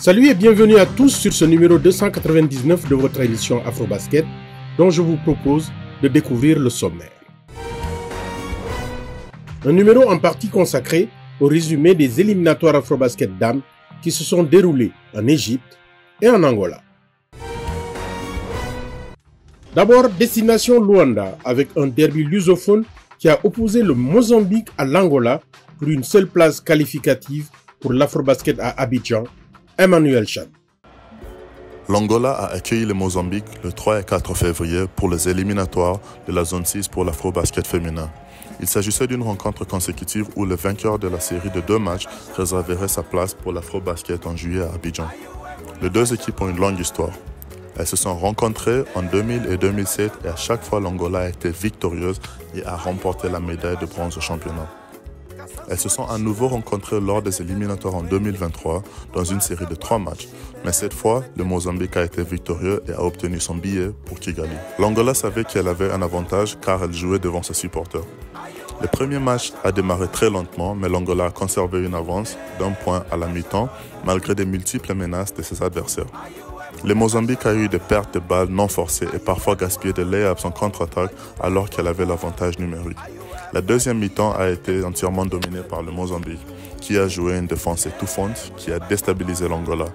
Salut et bienvenue à tous sur ce numéro 299 de votre émission Afrobasket, dont je vous propose de découvrir le sommaire. Un numéro en partie consacré au résumé des éliminatoires Afrobasket dames qui se sont déroulés en Égypte et en Angola. D'abord, destination Luanda avec un derby lusophone qui a opposé le Mozambique à l'Angola pour une seule place qualificative pour l'Afrobasket à Abidjan. Emmanuel Chan. L'Angola a accueilli le Mozambique le 3 et 4 février pour les éliminatoires de la zone 6 pour l'Afrobasket féminin. Il s'agissait d'une rencontre consécutive où le vainqueur de la série de 2 matchs réserverait sa place pour l'Afrobasket en juillet à Abidjan. Les deux équipes ont une longue histoire. Elles se sont rencontrées en 2000 et 2007 et à chaque fois l'Angola a été victorieuse et a remporté la médaille de bronze au championnat. Elles se sont à nouveau rencontrées lors des éliminatoires en 2023 dans une série de 3 matchs. Mais cette fois, le Mozambique a été victorieux et a obtenu son billet pour Kigali. L'Angola savait qu'elle avait un avantage car elle jouait devant ses supporters. Le premier match a démarré très lentement, mais l'Angola a conservé une avance d'1 point à la mi-temps malgré des multiples menaces de ses adversaires. Le Mozambique a eu des pertes de balles non forcées et parfois gaspillé des lay-ups en contre-attaque alors qu'elle avait l'avantage numérique. La deuxième mi-temps a été entièrement dominée par le Mozambique, qui a joué une défense étouffante qui a déstabilisé l'Angola.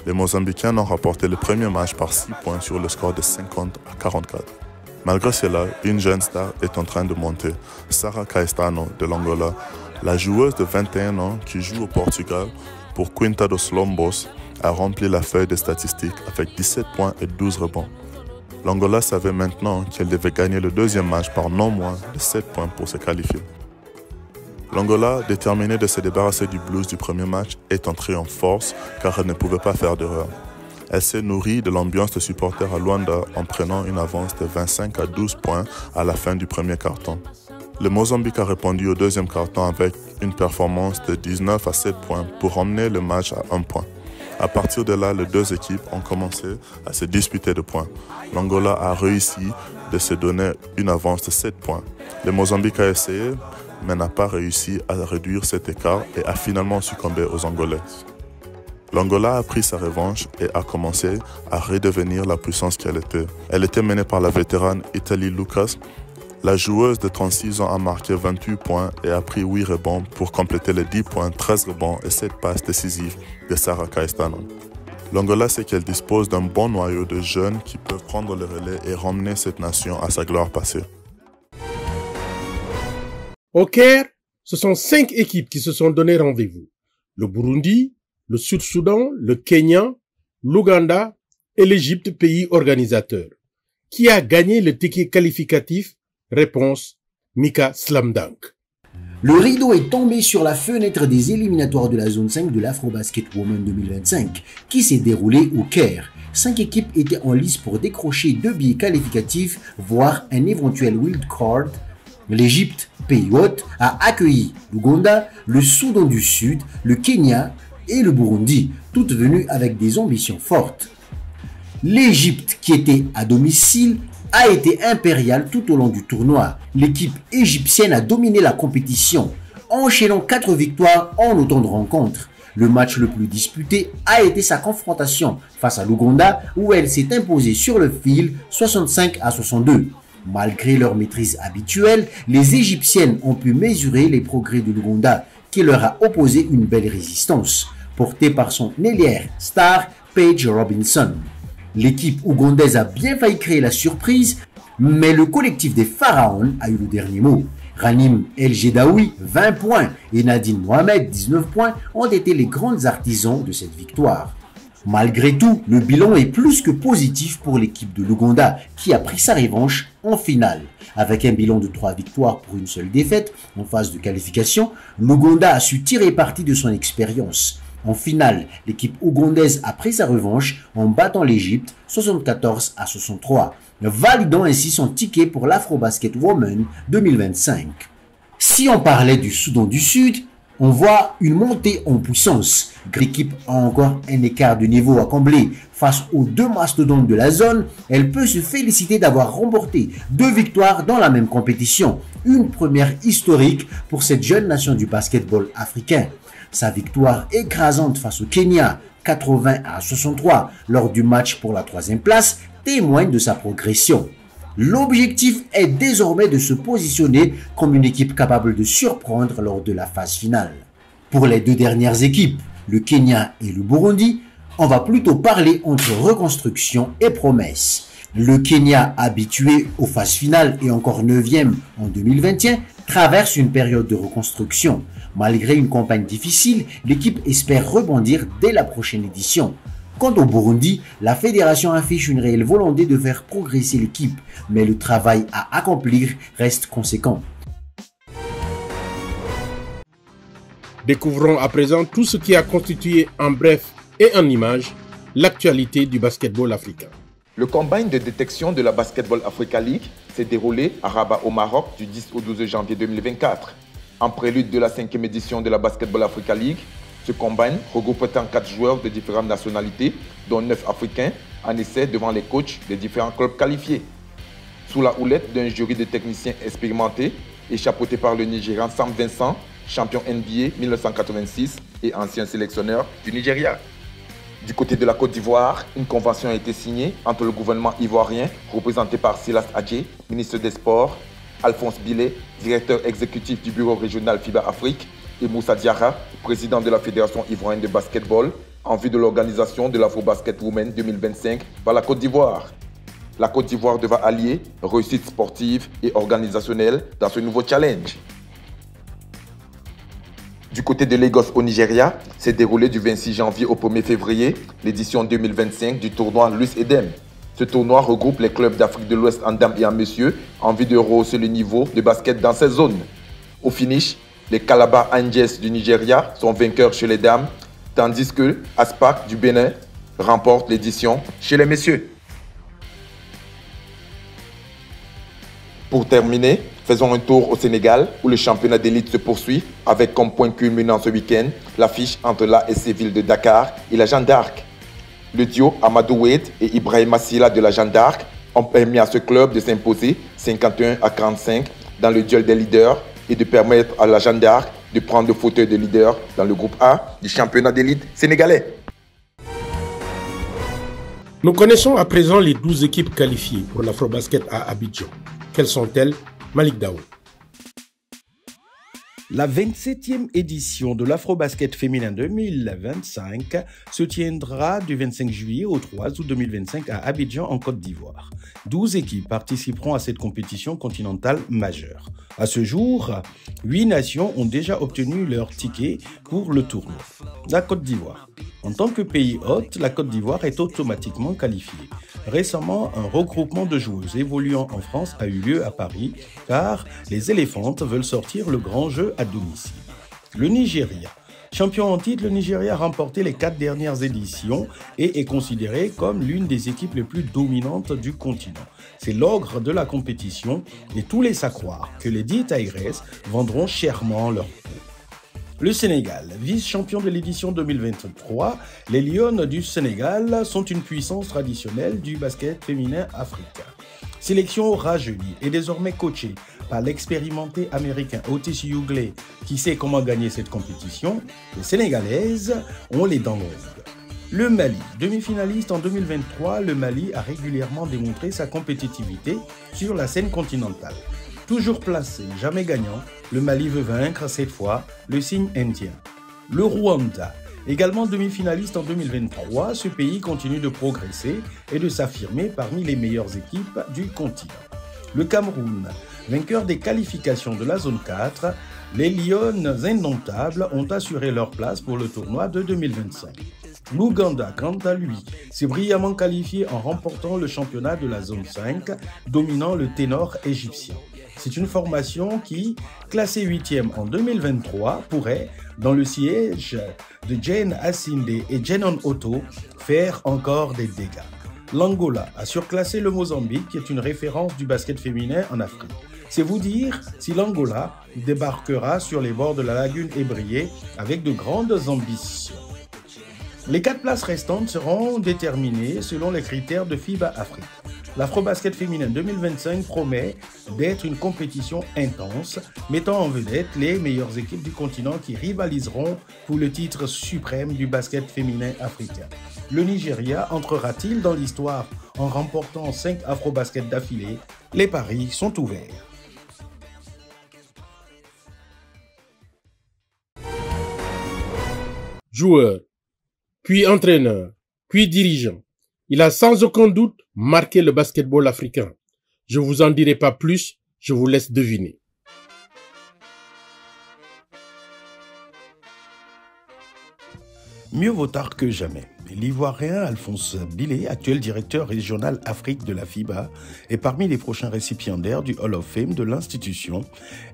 Les Mozambicains ont rapporté le premier match par 6 points sur le score de 50 à 44. Malgré cela, une jeune star est en train de monter, Sarah Caestano de l'Angola. La joueuse de 21 ans qui joue au Portugal pour Quinta dos Lombos a rempli la feuille des statistiques avec 17 points et 12 rebonds. L'Angola savait maintenant qu'elle devait gagner le deuxième match par non moins de 7 points pour se qualifier. L'Angola, déterminée de se débarrasser du blues du premier match, est entrée en force car elle ne pouvait pas faire d'erreur. Elle s'est nourrie de l'ambiance des supporters à Luanda en prenant une avance de 25 à 12 points à la fin du premier quart-temps. Le Mozambique a répondu au deuxième quart-temps avec une performance de 19 à 7 points pour emmener le match à 1 point. À partir de là, les deux équipes ont commencé à se disputer de points. L'Angola a réussi de se donner une avance de 7 points. Le Mozambique a essayé, mais n'a pas réussi à réduire cet écart et a finalement succombé aux Angolais. L'Angola a pris sa revanche et a commencé à redevenir la puissance qu'elle était. Elle était menée par la vétérane Italie Lucas. La joueuse de 36 ans a marqué 28 points et a pris 8 rebonds pour compléter les 10 points, 13 rebonds et 7 passes décisives de Sarah Caestano. L'Angola sait qu'elle dispose d'un bon noyau de jeunes qui peuvent prendre le relais et ramener cette nation à sa gloire passée. Au Caire, ce sont 5 équipes qui se sont donné rendez-vous. Le Burundi, le Sud-Soudan, le Kenya, l'Ouganda et l'Égypte, pays organisateur. Qui a gagné le ticket qualificatif? Réponse, Mika Slamdunk. Le rideau est tombé sur la fenêtre des éliminatoires de la zone 5 de l'Afrobasket Women 2025 qui s'est déroulée au Caire. 5 équipes étaient en lice pour décrocher 2 billets qualificatifs, voire un éventuel wild card. L'Égypte, pays hôte, a accueilli l'Ouganda, le Soudan du Sud, le Kenya et le Burundi, toutes venues avec des ambitions fortes. L'Égypte, qui était à domicile, a été impériale tout au long du tournoi. L'équipe égyptienne a dominé la compétition, enchaînant 4 victoires en autant de rencontres. Le match le plus disputé a été sa confrontation face à l'Ouganda, où elle s'est imposée sur le fil 65 à 62. Malgré leur maîtrise habituelle, les Égyptiennes ont pu mesurer les progrès de l'Ouganda, qui leur a opposé une belle résistance, portée par son ailière star Paige Robinson. L'équipe ougandaise a bien failli créer la surprise, mais le collectif des Pharaons a eu le dernier mot. Ranim El Jedaoui, 20 points, et Nadine Mohamed, 19 points, ont été les grands artisans de cette victoire. Malgré tout, le bilan est plus que positif pour l'équipe de l'Ouganda, qui a pris sa revanche en finale. Avec un bilan de 3 victoires pour une seule défaite en phase de qualification, l'Ouganda a su tirer parti de son expérience. En finale, l'équipe ougandaise a pris sa revanche en battant l'Égypte 74 à 63, validant ainsi son ticket pour l'Afrobasket Women 2025. Si on parlait du Soudan du Sud, on voit une montée en puissance. L'équipe a encore un écart de niveau à combler. Face aux 2 mastodontes de la zone, elle peut se féliciter d'avoir remporté 2 victoires dans la même compétition. Une première historique pour cette jeune nation du basketball africain. Sa victoire écrasante face au Kenya, 80 à 63 lors du match pour la 3e place témoignent de sa progression. L'objectif est désormais de se positionner comme une équipe capable de surprendre lors de la phase finale. Pour les deux dernières équipes, le Kenya et le Burundi, on va plutôt parler entre reconstruction et promesse. Le Kenya, habitué aux phases finales et encore 9e en 2021, traverse une période de reconstruction. Malgré une campagne difficile, l'équipe espère rebondir dès la prochaine édition. Quant au Burundi, la fédération affiche une réelle volonté de faire progresser l'équipe, mais le travail à accomplir reste conséquent. Découvrons à présent tout ce qui a constitué en bref et en images l'actualité du basketball africain. Le combine de détection de la Basketball Africa League s'est déroulé à Rabat au Maroc du 10 au 12 janvier 2024. En prélude de la 5e édition de la Basketball Africa League, ce combine regroupe 4 joueurs de différentes nationalités, dont 9 Africains, en essai devant les coachs des différents clubs qualifiés. Sous la houlette d'un jury de techniciens expérimentés et chapeauté par le Nigérian Sam Vincent, champion NBA 1986 et ancien sélectionneur du Nigeria. Du côté de la Côte d'Ivoire, une convention a été signée entre le gouvernement ivoirien, représenté par Silas Adjé, ministre des Sports, Alphonse Billet, directeur exécutif du bureau régional FIBA Afrique, et Moussa Diarra, président de la Fédération ivoirienne de basketball, en vue de l'organisation de l'Afro-Basket Women 2025 par la Côte d'Ivoire. La Côte d'Ivoire devra allier réussite sportive et organisationnelle dans ce nouveau challenge. Du côté de Lagos au Nigeria, s'est déroulé du 26 janvier au 1er février l'édition 2025 du tournoi Luce Edem. Ce tournoi regroupe les clubs d'Afrique de l'Ouest en dames et en messieurs en vue de rehausser le niveau de basket dans ces zones. Au finish, les Calabar Angels du Nigeria sont vainqueurs chez les dames, tandis que Aspak du Bénin remporte l'édition chez les messieurs. Pour terminer, faisons un tour au Sénégal où le championnat d'élite se poursuit avec comme point culminant ce week-end l'affiche entre l'ASC Ville de Dakar et la Jeanne d'Arc. Le duo Amadou Wade et Ibrahima Silla de la Jeanne d'Arc ont permis à ce club de s'imposer 51 à 45 dans le duel des leaders et de permettre à la Jeanne d'Arc de prendre le fauteuil de leader dans le groupe A du championnat d'élite sénégalais. Nous connaissons à présent les 12 équipes qualifiées pour l'Afrobasket à Abidjan. Quelles sont-elles? Malik Daou. La 27e édition de l'Afrobasket féminin 2025 se tiendra du 25 juillet au 3 août 2025 à Abidjan en Côte d'Ivoire. 12 équipes participeront à cette compétition continentale majeure. À ce jour, 8 nations ont déjà obtenu leur ticket pour le tournoi. La Côte d'Ivoire. En tant que pays hôte, la Côte d'Ivoire est automatiquement qualifiée. Récemment, un regroupement de joueuses évoluant en France a eu lieu à Paris car les éléphantes veulent sortir le grand jeu à domicile. Le Nigeria. Champion en titre, le Nigeria a remporté les 4 dernières éditions et est considéré comme l'une des équipes les plus dominantes du continent. C'est l'ogre de la compétition et tout laisse à croire que les 10 Tigresses vendront chèrement leur peau. Le Sénégal, vice-champion de l'édition 2023, les Lions du Sénégal sont une puissance traditionnelle du basket féminin africain. Sélection rajeunie et désormais coachée par l'expérimenté américain Otis Ugley qui sait comment gagner cette compétition, les Sénégalaises ont les dents longues. Le Mali, demi-finaliste en 2023, le Mali a régulièrement démontré sa compétitivité sur la scène continentale. Toujours placé, jamais gagnant, le Mali veut vaincre cette fois le signe indien. Le Rwanda, également demi-finaliste en 2023, ce pays continue de progresser et de s'affirmer parmi les meilleures équipes du continent. Le Cameroun, vainqueur des qualifications de la zone 4, les Lions indomptables ont assuré leur place pour le tournoi de 2025. L'Ouganda, quant à lui, s'est brillamment qualifié en remportant le championnat de la zone 5, dominant le ténor égyptien. C'est une formation qui, classée 8e en 2023, pourrait, dans le siège de Jane Assinde et Jenon Otto, faire encore des dégâts. L'Angola a surclassé le Mozambique, qui est une référence du basket féminin en Afrique. C'est vous dire si l'Angola débarquera sur les bords de la lagune ébriée avec de grandes ambitions. Les 4 places restantes seront déterminées selon les critères de FIBA Afrique. L'Afrobasket féminin 2025 promet d'être une compétition intense, mettant en vedette les meilleures équipes du continent qui rivaliseront pour le titre suprême du basket féminin africain. Le Nigeria entrera-t-il dans l'histoire en remportant 5 Afrobasket d'affilée? Les paris sont ouverts. Joueur, puis entraîneur, puis dirigeant, il a sans aucun doute marqué le basketball africain. Je vous en dirai pas plus, je vous laisse deviner. Mieux vaut tard que jamais. L'Ivoirien Alphonse Bilé, actuel directeur régional Afrique de la FIBA, est parmi les prochains récipiendaires du Hall of Fame de l'institution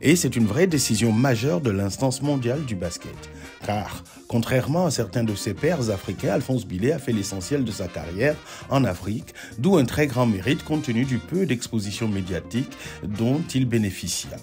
et c'est une vraie décision majeure de l'instance mondiale du basket. Car, contrairement à certains de ses pairs africains, Alphonse Bilé a fait l'essentiel de sa carrière en Afrique, d'où un très grand mérite compte tenu du peu d'exposition médiatique dont il bénéficia.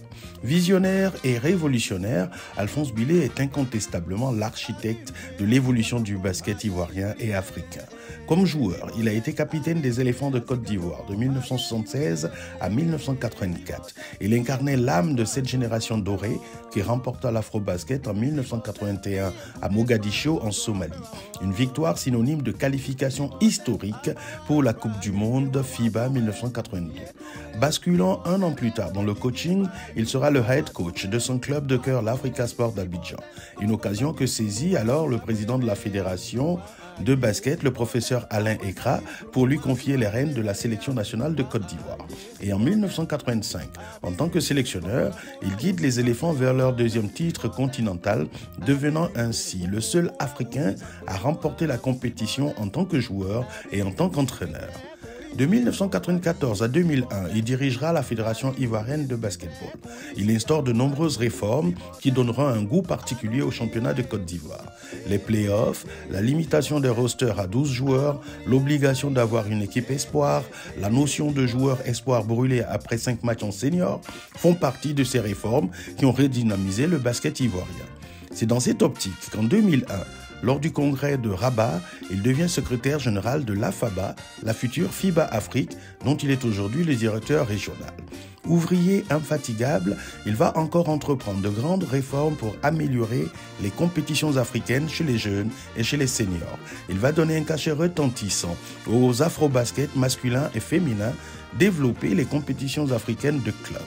Visionnaire et révolutionnaire, Alphonse Bilé est incontestablement l'architecte de l'évolution du basket ivoirien et africain. Comme joueur, il a été capitaine des Éléphants de Côte d'Ivoire de 1976 à 1984. Il incarnait l'âme de cette génération dorée qui remporta l'Afrobasket en 1981 à Mogadiscio en Somalie. Une victoire synonyme de qualification historique pour la Coupe du Monde FIBA 1982. Basculant un an plus tard dans le coaching, il sera le head coach de son club de cœur, l'Africa Sport d'Abidjan. Une occasion que saisit alors le président de la fédération de basket, le professeur Alain Ekra, pour lui confier les rênes de la sélection nationale de Côte d'Ivoire. Et en 1985, en tant que sélectionneur, il guide les éléphants vers leur deuxième titre continental, devenant ainsi le seul Africain à remporter la compétition en tant que joueur et en tant qu'entraîneur. De 1994 à 2001, il dirigera la Fédération ivoirienne de basketball. Il instaure de nombreuses réformes qui donneront un goût particulier au championnat de Côte d'Ivoire. Les playoffs, la limitation des rosters à 12 joueurs, l'obligation d'avoir une équipe espoir, la notion de joueur espoir brûlé après 5 matchs en senior font partie de ces réformes qui ont redynamisé le basket ivoirien. C'est dans cette optique qu'en 2001, lors du congrès de Rabat, il devient secrétaire général de l'AFABA, la future FIBA Afrique, dont il est aujourd'hui le directeur régional. Ouvrier infatigable, il va encore entreprendre de grandes réformes pour améliorer les compétitions africaines chez les jeunes et chez les seniors. Il va donner un cachet retentissant aux afro-baskets masculins et féminins, développer les compétitions africaines de clubs.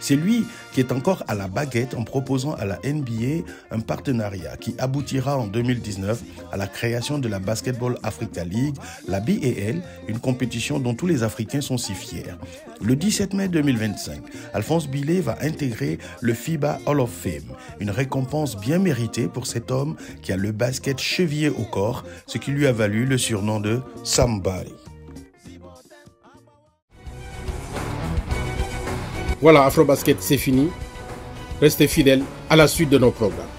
C'est lui qui est encore à la baguette en proposant à la NBA un partenariat qui aboutira en 2019 à la création de la Basketball Africa League, la BAL, une compétition dont tous les Africains sont si fiers. Le 17 mai 2025, Alphonse Bilé va intégrer le FIBA Hall of Fame, une récompense bien méritée pour cet homme qui a le basket chevillé au corps, ce qui lui a valu le surnom de Somebody. Voilà, Afrobasket, c'est fini. Restez fidèles à la suite de nos programmes.